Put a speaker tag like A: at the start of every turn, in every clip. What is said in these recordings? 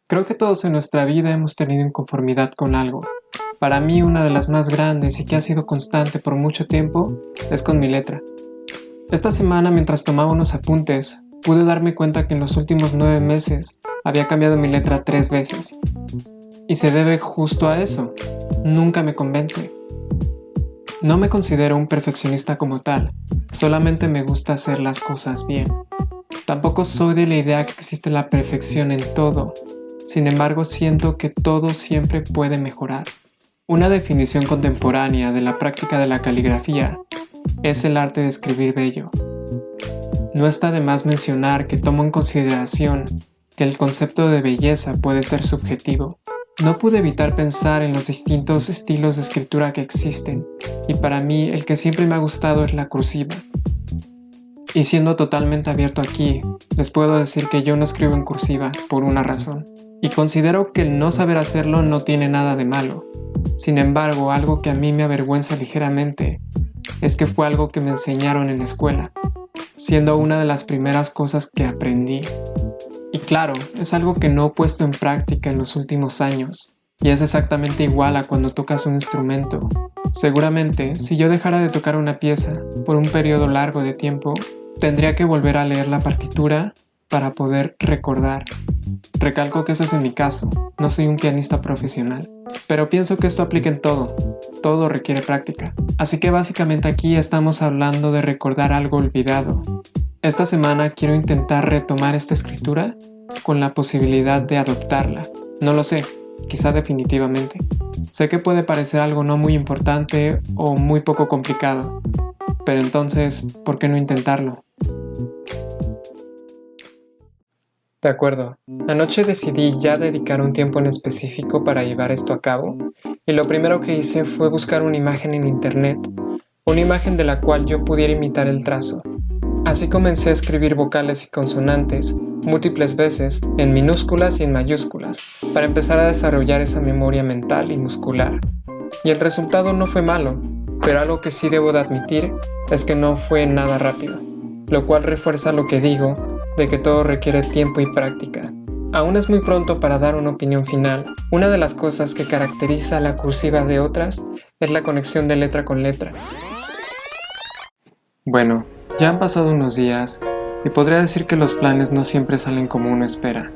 A: Creo que todos en nuestra vida hemos tenido inconformidad con algo. Para mí, una de las más grandes y que ha sido constante por mucho tiempo es con mi letra. Esta semana, mientras tomaba unos apuntes, pude darme cuenta que en los últimos 9 meses había cambiado mi letra 3 veces. Y se debe justo a eso. Nunca me convence. No me considero un perfeccionista como tal, solamente me gusta hacer las cosas bien. Tampoco soy de la idea que existe la perfección en todo, sin embargo siento que todo siempre puede mejorar. Una definición contemporánea de la práctica de la caligrafía es el arte de escribir bello. No está de más mencionar que tomo en consideración que el concepto de belleza puede ser subjetivo. No pude evitar pensar en los distintos estilos de escritura que existen, y para mí el que siempre me ha gustado es la cursiva. Y siendo totalmente abierto aquí, les puedo decir que yo no escribo en cursiva por una razón, y considero que el no saber hacerlo no tiene nada de malo. Sin embargo, algo que a mí me avergüenza ligeramente es que fue algo que me enseñaron en la escuela, siendo una de las primeras cosas que aprendí. Y claro, es algo que no he puesto en práctica en los últimos años, y es exactamente igual a cuando tocas un instrumento. Seguramente, si yo dejara de tocar una pieza por un periodo largo de tiempo, tendría que volver a leer la partitura para poder recordar. Recalco que eso es en mi caso, no soy un pianista profesional, pero pienso que esto aplica en todo requiere práctica. Así que básicamente aquí estamos hablando de recordar algo olvidado. Esta semana quiero intentar retomar esta escritura con la posibilidad de adoptarla. No lo sé, quizá definitivamente. Sé que puede parecer algo no muy importante o muy poco complicado, pero entonces, ¿por qué no intentarlo? De acuerdo, anoche decidí ya dedicar un tiempo en específico para llevar esto a cabo, y lo primero que hice fue buscar una imagen en internet, una imagen de la cual yo pudiera imitar el trazo. Así comencé a escribir vocales y consonantes múltiples veces, en minúsculas y en mayúsculas, para empezar a desarrollar esa memoria mental y muscular. Y el resultado no fue malo, pero algo que sí debo de admitir es que no fue nada rápido, lo cual refuerza lo que digo de que todo requiere tiempo y práctica. Aún es muy pronto para dar una opinión final. Una de las cosas que caracteriza a la cursiva de otras es la conexión de letra con letra. Bueno, ya han pasado unos días y podría decir que los planes no siempre salen como uno espera.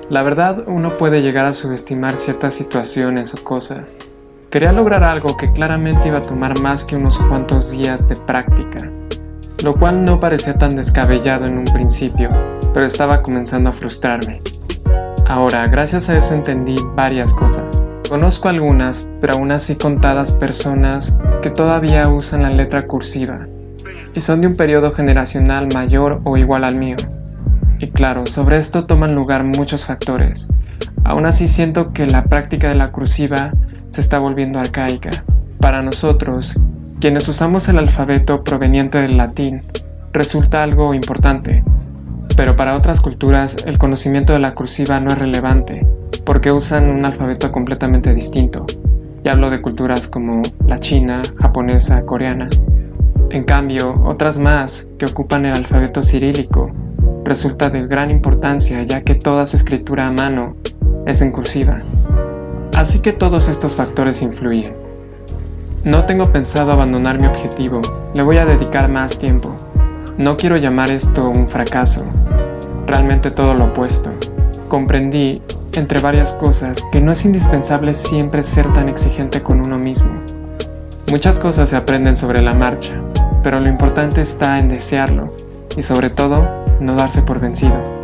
A: La verdad, uno puede llegar a subestimar ciertas situaciones o cosas. Quería lograr algo que claramente iba a tomar más que unos cuantos días de práctica, lo cual no parecía tan descabellado en un principio, pero estaba comenzando a frustrarme. Ahora, gracias a eso entendí varias cosas. Conozco algunas, pero aún así contadas personas que todavía usan la letra cursiva, y son de un periodo generacional mayor o igual al mío. Y claro, sobre esto toman lugar muchos factores. Aún así siento que la práctica de la cursiva se está volviendo arcaica. Para nosotros, quienes usamos el alfabeto proveniente del latín, resulta algo importante, pero para otras culturas el conocimiento de la cursiva no es relevante, porque usan un alfabeto completamente distinto. Y hablo de culturas como la china, japonesa, coreana. En cambio, otras más, que ocupan el alfabeto cirílico, resulta de gran importancia ya que toda su escritura a mano es en cursiva. Así que todos estos factores influyen. No tengo pensado abandonar mi objetivo, le voy a dedicar más tiempo. No quiero llamar esto un fracaso, realmente todo lo opuesto. Comprendí, entre varias cosas, que no es indispensable siempre ser tan exigente con uno mismo. Muchas cosas se aprenden sobre la marcha, pero lo importante está en desearlo y sobre todo, no darse por vencido.